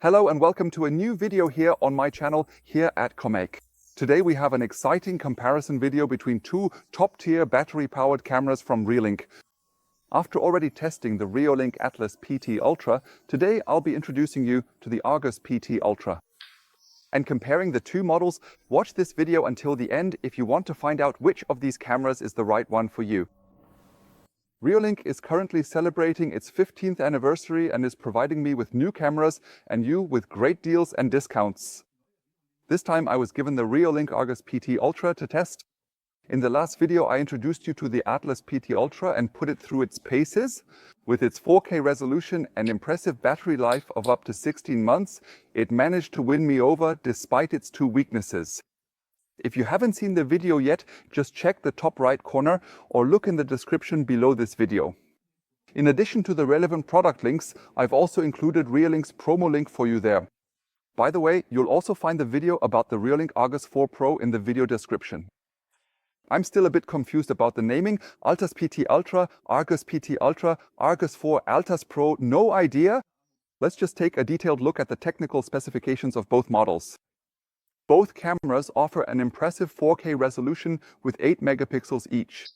Hello and welcome to a new video here on my channel here at ColorX. Today we have an exciting comparison video between two top-tier battery-powered cameras from Reolink. After already testing the Reolink Altas PT Ultra, today I'll be introducing you to the Argus PT Ultra. And comparing the two models, watch this video until the end if you want to find out which of these cameras is the right one for you. Reolink is currently celebrating its 15th anniversary and is providing me with new cameras and you with great deals and discounts. This time I was given the Reolink Argus PT Ultra to test. In the last video I introduced you to the Altas PT Ultra and put it through its paces. With its 4K resolution and impressive battery life of up to 16 months, it managed to win me over despite its two weaknesses. If you haven't seen the video yet, just check the top right corner or look in the description below this video. In addition to the relevant product links, I've also included Reolink's promo link for you there. By the way, you'll also find the video about the Reolink Argus 4 Pro in the video description. I'm still a bit confused about the naming. Altas PT Ultra, Argus PT Ultra, Argus 4 Altas Pro, no idea? Let's just take a detailed look at the technical specifications of both models. Both cameras offer an impressive 4K resolution with 8 megapixels each.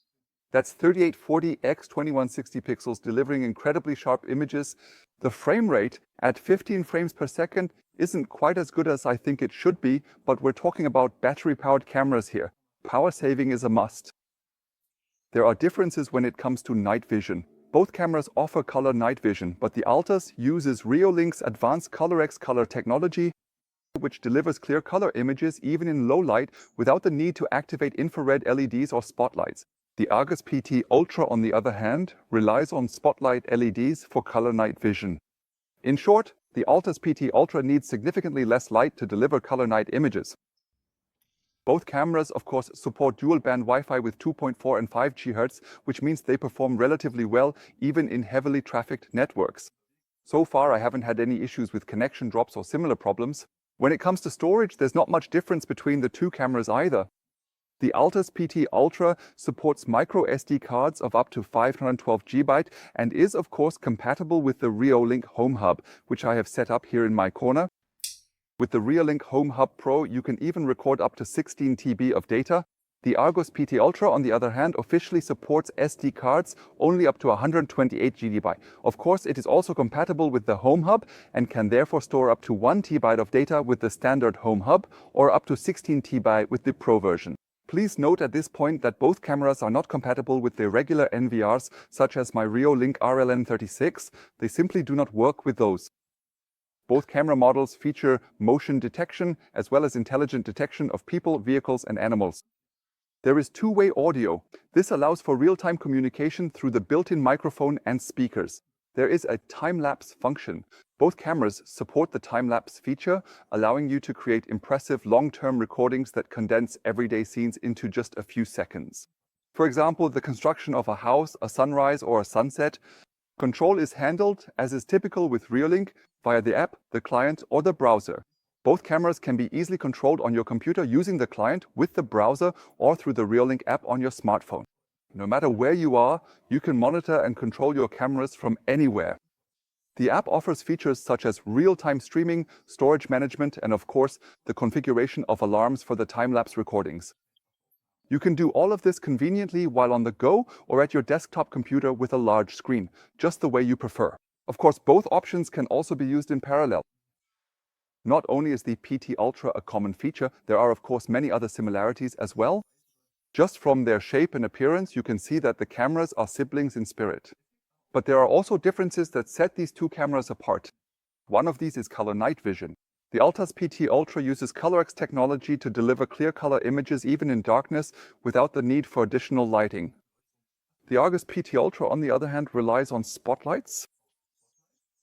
That's 3840 x 2160 pixels, delivering incredibly sharp images. The frame rate at 15 frames per second isn't quite as good as I think it should be, but we're talking about battery-powered cameras here. Power saving is a must. There are differences when it comes to night vision. Both cameras offer color night vision, but the Altas uses Reolink's advanced ColorX color technology, which delivers clear color images even in low light without the need to activate infrared LEDs or spotlights. The Argus PT Ultra, on the other hand, relies on spotlight LEDs for color night vision. In short, the Altas PT Ultra needs significantly less light to deliver color night images. Both cameras, of course, support dual-band Wi-Fi with 2.4 and 5 GHz, which means they perform relatively well even in heavily trafficked networks. So far, I haven't had any issues with connection drops or similar problems. When it comes to storage, there's not much difference between the two cameras either. The Altas PT Ultra supports micro SD cards of up to 512 GB and is of course compatible with the Reolink Home Hub, which I have set up here in my corner. With the Reolink Home Hub Pro, you can even record up to 16 TB of data. The Argus PT Ultra, on the other hand, officially supports SD cards only up to 128 GB. Of course, it is also compatible with the Home Hub and can therefore store up to 1 TB of data with the standard Home Hub or up to 16 TB with the Pro version. Please note at this point that both cameras are not compatible with the regular NVRs, such as my Reolink RLN36. They simply do not work with those. Both camera models feature motion detection as well as intelligent detection of people, vehicles, and animals. There is two-way audio. This allows for real-time communication through the built-in microphone and speakers. There is a time-lapse function. Both cameras support the time-lapse feature, allowing you to create impressive long-term recordings that condense everyday scenes into just a few seconds. For example, the construction of a house, a sunrise, or a sunset. Control is handled, as is typical with Reolink, via the app, the client, or the browser. Both cameras can be easily controlled on your computer using the client with the browser or through the Reolink app on your smartphone. No matter where you are, you can monitor and control your cameras from anywhere. The app offers features such as real-time streaming, storage management, and of course, the configuration of alarms for the time-lapse recordings. You can do all of this conveniently while on the go or at your desktop computer with a large screen, just the way you prefer. Of course, both options can also be used in parallel. Not only is the PT Ultra a common feature, there are of course many other similarities as well. Just from their shape and appearance, you can see that the cameras are siblings in spirit. But there are also differences that set these two cameras apart. One of these is color night vision. The Altas PT Ultra uses ColorX technology to deliver clear color images even in darkness without the need for additional lighting. The Argus PT Ultra, on the other hand, relies on spotlights.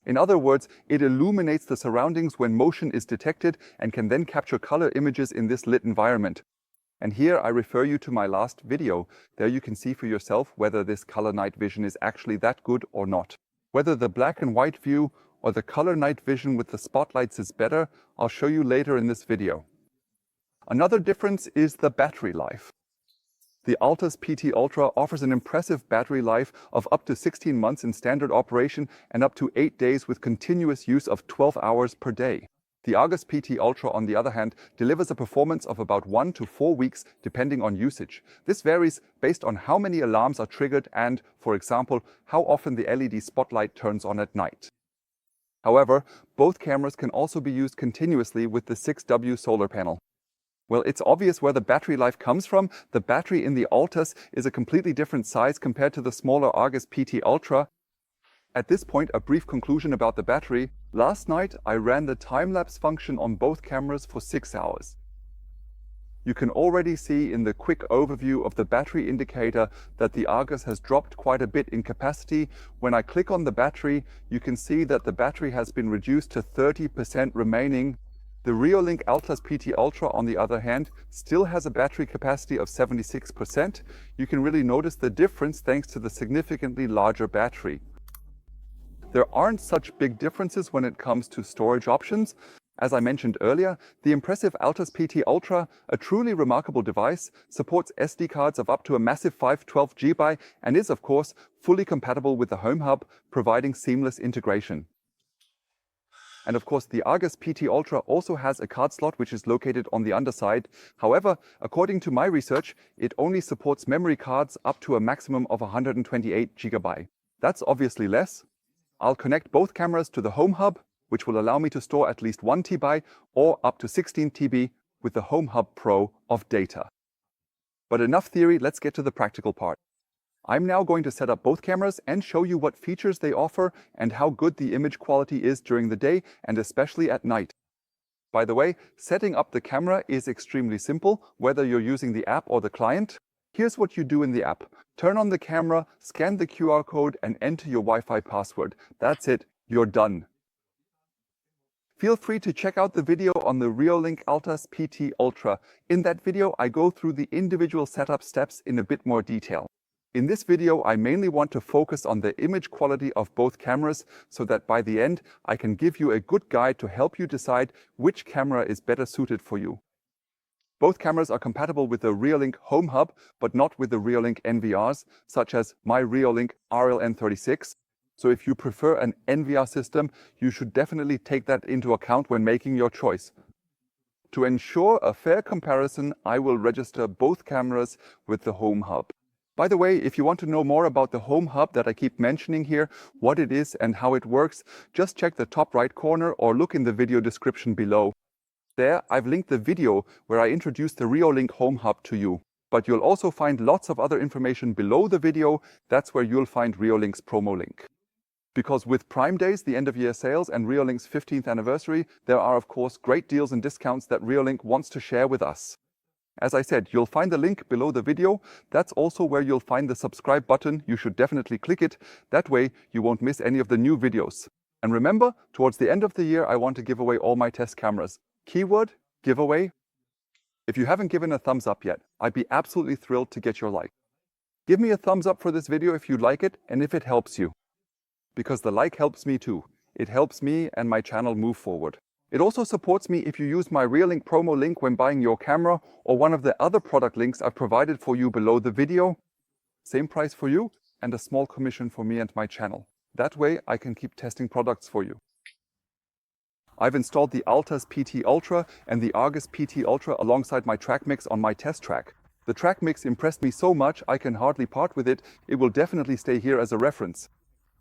In other words, it illuminates the surroundings when motion is detected and can then capture color images in this lit environment. And here I refer you to my last video. There you can see for yourself whether this color night vision is actually that good or not. Whether the black and white view or the color night vision with the spotlights is better, I'll show you later in this video. Another difference is the battery life. The Altas PT Ultra offers an impressive battery life of up to 16 months in standard operation and up to 8 days with continuous use of 12 hours per day. The Argus PT Ultra, on the other hand, delivers a performance of about 1 to 4 weeks depending on usage. This varies based on how many alarms are triggered and, for example, how often the LED spotlight turns on at night. However, both cameras can also be used continuously with the 6W solar panel. Well, it's obvious where the battery life comes from. The battery in the Altas is a completely different size compared to the smaller Argus PT Ultra. At this point, a brief conclusion about the battery. Last night, I ran the time-lapse function on both cameras for 6 hours. You can already see in the quick overview of the battery indicator that the Argus has dropped quite a bit in capacity. When I click on the battery, you can see that the battery has been reduced to 30% remaining. The Reolink Altas PT Ultra, on the other hand, still has a battery capacity of 76%. You can really notice the difference thanks to the significantly larger battery. There aren't such big differences when it comes to storage options. As I mentioned earlier, the impressive Altas PT Ultra, a truly remarkable device, supports SD cards of up to a massive 512 GB and is, of course, fully compatible with the Home Hub, providing seamless integration. And of course, the Argus PT Ultra also has a card slot which is located on the underside. However, according to my research, it only supports memory cards up to a maximum of 128 GB. That's obviously less. I'll connect both cameras to the Home Hub, which will allow me to store at least 1 TB or up to 16 TB with the Home Hub Pro of data. But enough theory, let's get to the practical part. I'm now going to set up both cameras and show you what features they offer and how good the image quality is during the day and especially at night. By the way, setting up the camera is extremely simple, whether you're using the app or the client. Here's what you do in the app. Turn on the camera, scan the QR code and enter your Wi-Fi password. That's it, you're done. Feel free to check out the video on the Reolink Altas PT Ultra. In that video, I go through the individual setup steps in a bit more detail. In this video, I mainly want to focus on the image quality of both cameras so that by the end, I can give you a good guide to help you decide which camera is better suited for you. Both cameras are compatible with the Reolink Home Hub, but not with the Reolink NVRs, such as my Reolink RLN36. So if you prefer an NVR system, you should definitely take that into account when making your choice. To ensure a fair comparison, I will register both cameras with the Home Hub. By the way, if you want to know more about the Home Hub that I keep mentioning here, what it is and how it works, just check the top right corner or look in the video description below. There, I've linked the video where I introduced the Reolink Home Hub to you. But you'll also find lots of other information below the video. That's where you'll find Reolink's promo link. Because with Prime Days, the end-of-year sales, and Reolink's 15th anniversary, there are of course great deals and discounts that Reolink wants to share with us. As I said, you'll find the link below the video. That's also where you'll find the subscribe button. You should definitely click it. That way you won't miss any of the new videos. And remember, towards the end of the year, I want to give away all my test cameras. Keyword, giveaway. If you haven't given a thumbs up yet, I'd be absolutely thrilled to get your like. Give me a thumbs up for this video if you like it and if it helps you. Because the like helps me too. It helps me and my channel move forward. It also supports me if you use my Reolink promo link when buying your camera or one of the other product links I've provided for you below the video. Same price for you and a small commission for me and my channel. That way I can keep testing products for you. I've installed the Altas PT Ultra and the Argus PT Ultra alongside my track mix on my test track. The track mix impressed me so much I can hardly part with it. It will definitely stay here as a reference.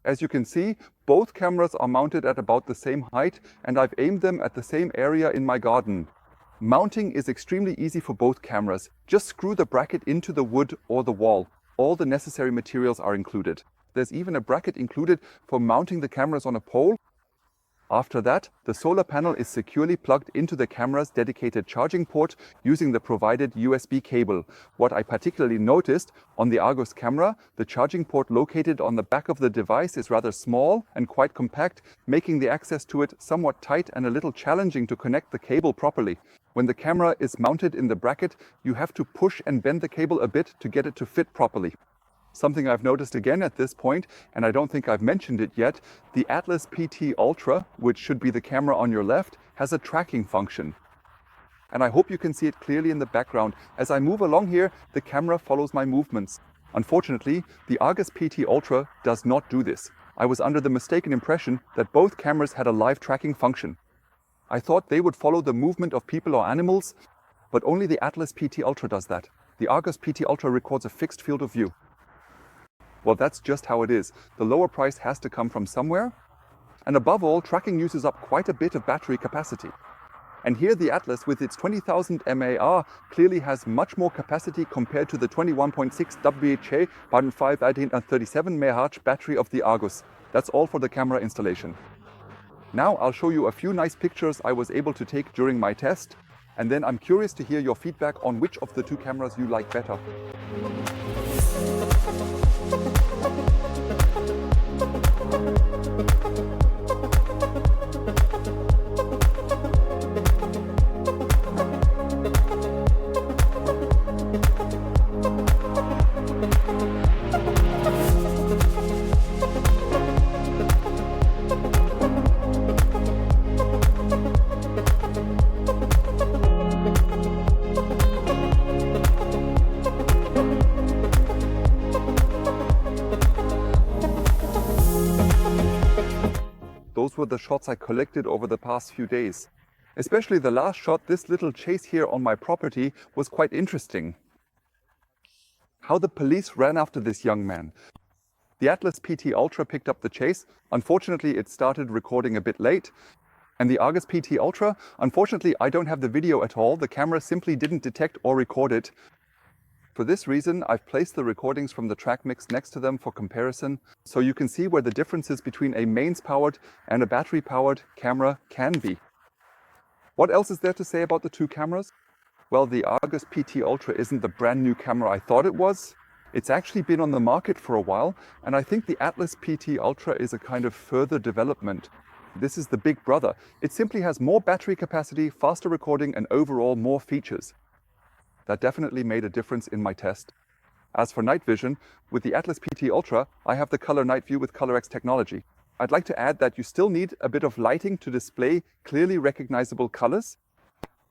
As you can see, both cameras are mounted at about the same height and I've aimed them at the same area in my garden. Mounting is extremely easy for both cameras. Just screw the bracket into the wood or the wall. All the necessary materials are included. There's even a bracket included for mounting the cameras on a pole. After that, the solar panel is securely plugged into the camera's dedicated charging port using the provided USB cable. What I particularly noticed on the Argus camera, the charging port located on the back of the device is rather small and quite compact, making the access to it somewhat tight and a little challenging to connect the cable properly. When the camera is mounted in the bracket, you have to push and bend the cable a bit to get it to fit properly. Something I've noticed again at this point, and I don't think I've mentioned it yet, the Atlas PT Ultra, which should be the camera on your left, has a tracking function. and I hope you can see it clearly in the background. As I move along here, the camera follows my movements. Unfortunately, the Argus PT Ultra does not do this. I was under the mistaken impression that both cameras had a live tracking function. I thought they would follow the movement of people or animals, but only the Atlas PT Ultra does that. The Argus PT Ultra records a fixed field of view. Well, that's just how it is. The lower price has to come from somewhere. And above all, tracking uses up quite a bit of battery capacity. And here the Atlas with its 20,000 mAh clearly has much more capacity compared to the 21.6 WHA 537 mAh battery of the Argus. That's all for the camera installation. Now I'll show you a few nice pictures I was able to take during my test, and then I'm curious to hear your feedback on which of the two cameras you like better. Those were the shots I collected over the past few days. Especially the last shot, this little chase here on my property, was quite interesting. How the police ran after this young man. The Atlas PT Ultra picked up the chase. Unfortunately, it started recording a bit late. And the Argus PT Ultra, unfortunately, I don't have the video at all. The camera simply didn't detect or record it. For this reason, I've placed the recordings from the track mix next to them for comparison, so you can see where the differences between a mains-powered and a battery-powered camera can be. What else is there to say about the two cameras? Well, the Argus PT Ultra isn't the brand new camera I thought it was. It's actually been on the market for a while, and I think the Atlas PT Ultra is a kind of further development. This is the big brother. It simply has more battery capacity, faster recording, and overall more features. That definitely made a difference in my test. As for night vision, with the Atlas PT Ultra, I have the color night view with ColorX technology. I'd like to add that you still need a bit of lighting to display clearly recognizable colors.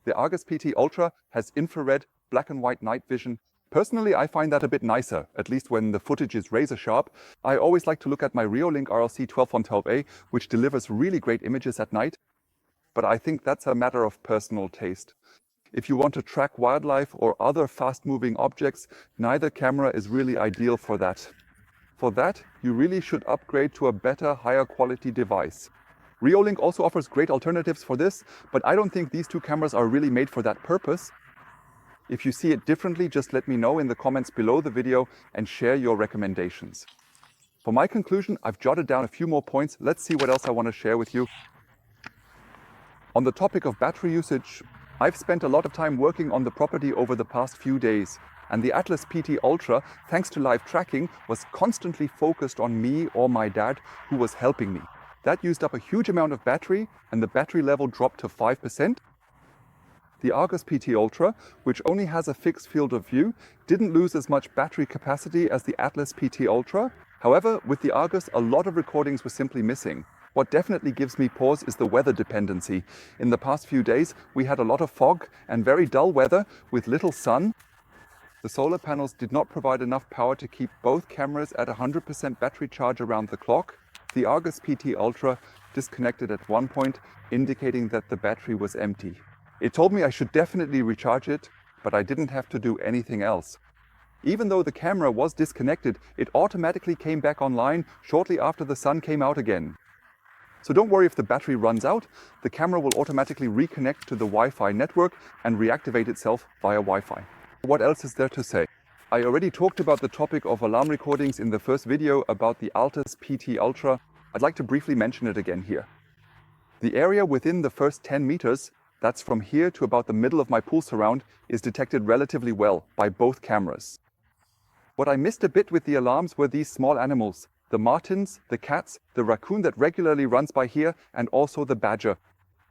The Argus PT Ultra has infrared, black and white night vision. Personally, I find that a bit nicer, at least when the footage is razor sharp. I always like to look at my Reolink RLC 12-112A, which delivers really great images at night. But I think that's a matter of personal taste. If you want to track wildlife or other fast-moving objects, neither camera is really ideal for that. For that, you really should upgrade to a better, higher quality device. Reolink also offers great alternatives for this, but I don't think these two cameras are really made for that purpose. If you see it differently, just let me know in the comments below the video and share your recommendations. For my conclusion, I've jotted down a few more points. Let's see what else I want to share with you. On the topic of battery usage, I've spent a lot of time working on the property over the past few days, and the Atlas PT Ultra, thanks to live tracking, was constantly focused on me or my dad, who was helping me. That used up a huge amount of battery, and the battery level dropped to 5%. The Argus PT Ultra, which only has a fixed field of view, didn't lose as much battery capacity as the Atlas PT Ultra. However, with the Argus, a lot of recordings were simply missing. What definitely gives me pause is the weather dependency. In the past few days, we had a lot of fog and very dull weather with little sun. The solar panels did not provide enough power to keep both cameras at 100% battery charge around the clock. The Argus PT Ultra disconnected at one point, indicating that the battery was empty. It told me I should definitely recharge it, but I didn't have to do anything else. Even though the camera was disconnected, it automatically came back online shortly after the sun came out again. So don't worry if the battery runs out, the camera will automatically reconnect to the Wi-Fi network and reactivate itself via Wi-Fi. What else is there to say? I already talked about the topic of alarm recordings in the first video about the Altas PT Ultra. I'd like to briefly mention it again here. The area within the first 10 meters, that's from here to about the middle of my pool surround, is detected relatively well by both cameras. What I missed a bit with the alarms were these small animals. The martins, the cats, the raccoon that regularly runs by here, and also the badger.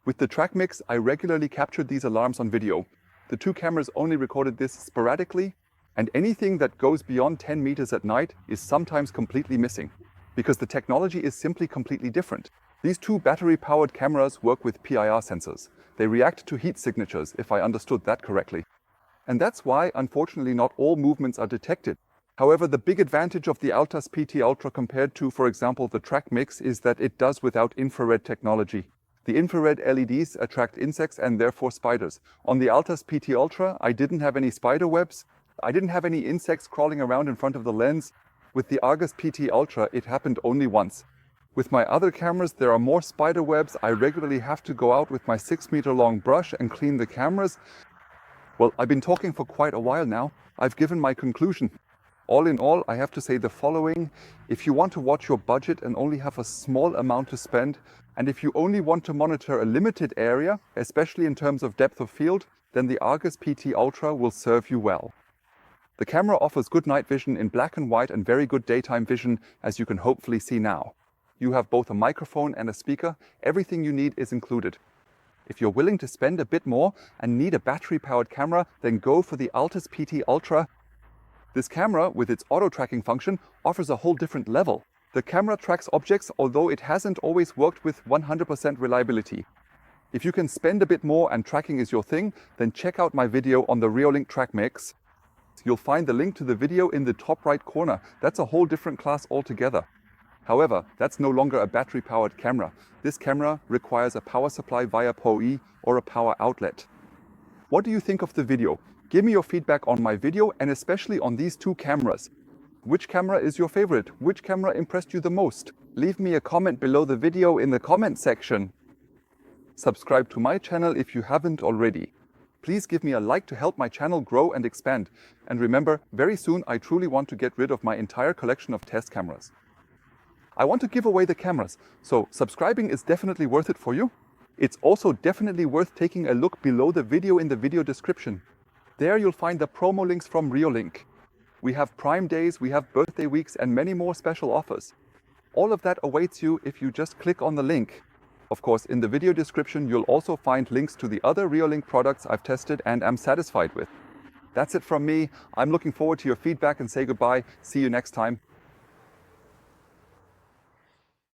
With the track mix, I regularly captured these alarms on video. The two cameras only recorded this sporadically, and anything that goes beyond 10 meters at night is sometimes completely missing, because the technology is simply completely different. These two battery-powered cameras work with PIR sensors. They react to heat signatures, if I understood that correctly. And that's why, unfortunately, not all movements are detected. However, the big advantage of the Altas PT Ultra compared to, for example, the Track Mix is that it does without infrared technology. The infrared LEDs attract insects and therefore spiders. On the Altas PT Ultra, I didn't have any spider webs. I didn't have any insects crawling around in front of the lens. With the Argus PT Ultra, it happened only once. With my other cameras, there are more spider webs. I regularly have to go out with my 6-meter long brush and clean the cameras. Well, I've been talking for quite a while now. I've given my conclusion. All in all, I have to say the following. If you want to watch your budget and only have a small amount to spend, and if you only want to monitor a limited area, especially in terms of depth of field, then the Argus PT Ultra will serve you well. The camera offers good night vision in black and white and very good daytime vision, as you can hopefully see now. You have both a microphone and a speaker. Everything you need is included. If you're willing to spend a bit more and need a battery-powered camera, then go for the Altas PT Ultra. This camera, with its auto-tracking function, offers a whole different level. The camera tracks objects, although it hasn't always worked with 100% reliability. If you can spend a bit more and tracking is your thing, then check out my video on the Reolink Track Mix. You'll find the link to the video in the top right corner. That's a whole different class altogether. However, that's no longer a battery-powered camera. This camera requires a power supply via PoE or a power outlet. What do you think of the video? Give me your feedback on my video and especially on these two cameras. Which camera is your favorite? Which camera impressed you the most? Leave me a comment below the video in the comment section. Subscribe to my channel if you haven't already. Please give me a like to help my channel grow and expand. And remember, very soon I truly want to get rid of my entire collection of test cameras. I want to give away the cameras, so subscribing is definitely worth it for you. It's also definitely worth taking a look below the video in the video description. There you'll find the promo links from Reolink. We have Prime Days, we have birthday weeks and many more special offers. All of that awaits you if you just click on the link. Of course, in the video description you'll also find links to the other Reolink products I've tested and am satisfied with. That's it from me. I'm looking forward to your feedback and say goodbye. See you next time.